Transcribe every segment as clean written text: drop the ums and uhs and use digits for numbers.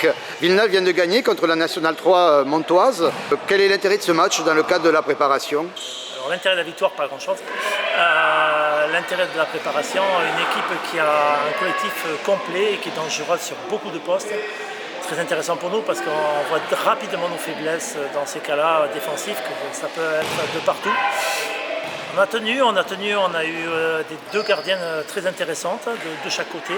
Eric, Villeneuve vient de gagner contre la Nationale 3 montoise. Quel est l'intérêt de ce match dans le cadre de la préparation? Alors, l'intérêt de la victoire, pas grand-chose. L'intérêt de la préparation, une équipe qui a un collectif complet et qui est dangereuse sur beaucoup de postes. Très intéressant pour nous parce qu'on voit rapidement nos faiblesses dans ces cas-là défensifs, que ça peut être de partout. On a tenu, on a eu deux gardiennes très intéressantes de chaque côté.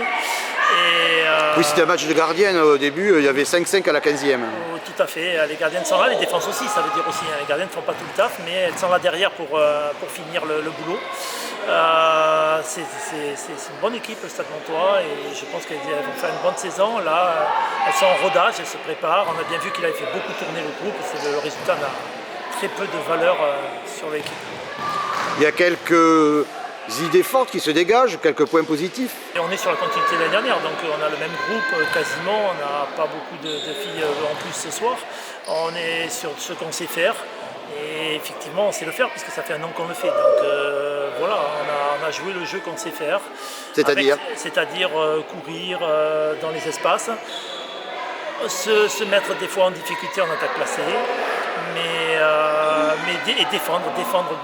Oui, c'était un match de gardienne au début, il y avait 5-5 à la 15e. Tout à fait, les gardiennes sont là, les défenses aussi, ça veut dire aussi. Les gardiennes ne font pas tout le taf, mais elles sont là derrière pour finir le boulot. C'est une bonne équipe, le Stade Montois, et je pense qu'elles vont faire une bonne saison. Là, elles sont en rodage, elles se préparent. On a bien vu qu'il avait fait beaucoup tourner le groupe, le résultat n'a très peu de valeur sur l'équipe. Il y a quelques idées fortes qui se dégagent, quelques points positifs. Et on est sur la continuité de l'année dernière, donc on a le même groupe quasiment, on n'a pas beaucoup de filles en plus ce soir. On est sur ce qu'on sait faire et effectivement on sait le faire puisque ça fait un an qu'on le fait. Donc voilà, on a joué le jeu qu'on sait faire. C'est-à-dire courir dans les espaces, se mettre des fois en difficulté en attaque placée. Et défendre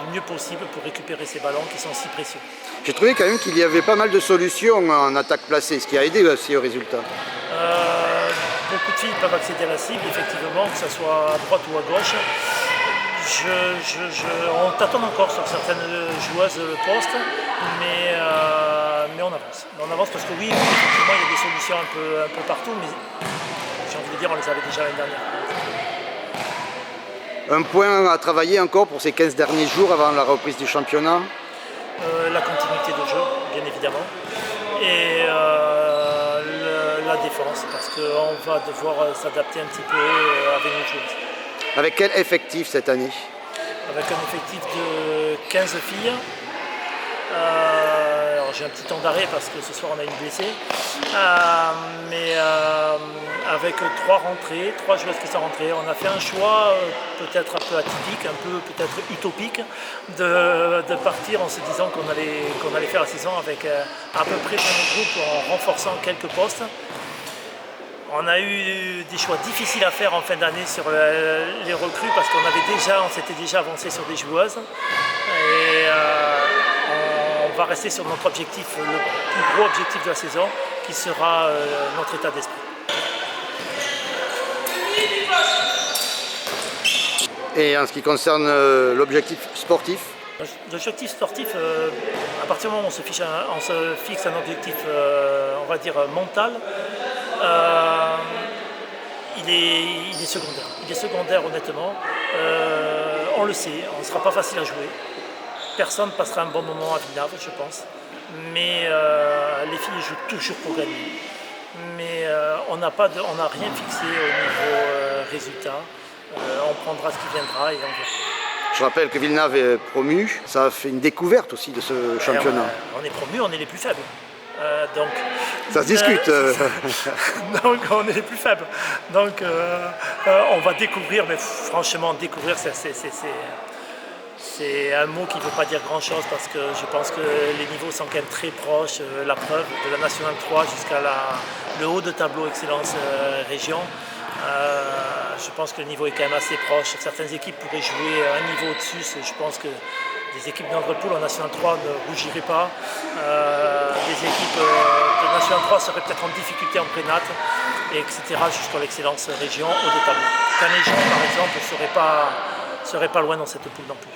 du mieux possible pour récupérer ces ballons qui sont si précieux. J'ai trouvé quand même qu'il y avait pas mal de solutions en attaque placée, ce qui a aidé aussi au résultat. Beaucoup de filles peuvent accéder à la cible, effectivement, que ce soit à droite ou à gauche. On tâtonne encore sur certaines joueuses le poste, mais on avance. On avance parce que oui, effectivement, il y a des solutions un peu partout, mais j'ai envie de dire, on les avait déjà l'année dernière. Un point à travailler encore pour ces 15 derniers jours avant la reprise du championnat? La continuité de jeu, bien évidemment, et la défense, parce qu'on va devoir s'adapter un petit peu avec nos joueuses. Avec quel effectif cette année? Avec un effectif de 15 filles. Alors j'ai un petit temps d'arrêt parce que ce soir on a une blessée. Mais avec 3 joueuses qui sont rentrées, on a fait un choix peut-être un peu atypique, un peu peut-être utopique, de partir en se disant qu'on allait faire la saison avec à peu près le même groupe en renforçant quelques postes. On a eu des choix difficiles à faire en fin d'année sur les recrues parce on s'était déjà avancé sur des joueuses. Et on va rester sur notre objectif, le plus gros objectif de la saison, qui sera notre état d'esprit. Et en ce qui concerne l'objectif sportif? L'objectif sportif, à partir du moment où on se fixe un objectif, on va dire mental, il est secondaire. Il est secondaire honnêtement. On le sait, on ne sera pas facile à jouer. Personne ne passera un bon moment à Villeneuve, je pense. Mais les filles jouent toujours pour gagner. Mais on n'a rien fixé au niveau résultat. On prendra ce qui viendra et on verra. Je rappelle que Villeneuve est promu. Ça a fait une découverte aussi de ce championnat. On est promu, on est les plus faibles. Donc, ça se discute. Donc on est les plus faibles. Donc on va découvrir, mais franchement découvrir c'est un mot qui ne veut pas dire grand chose parce que je pense que les niveaux sont quand même très proches. La preuve de la Nationale 3 jusqu'à le haut de tableau Excellence Région. Je pense que le niveau est quand même assez proche. Certaines équipes pourraient jouer un niveau au-dessus. Je pense que des équipes d'Andrepool en National 3 ne rougiraient pas. Des équipes de National 3 seraient peut-être en difficulté en prénat, etc. jusqu'à l'excellence région, haut de tableau. Canet-Jean, par exemple, ne serait pas loin dans cette poule non plus.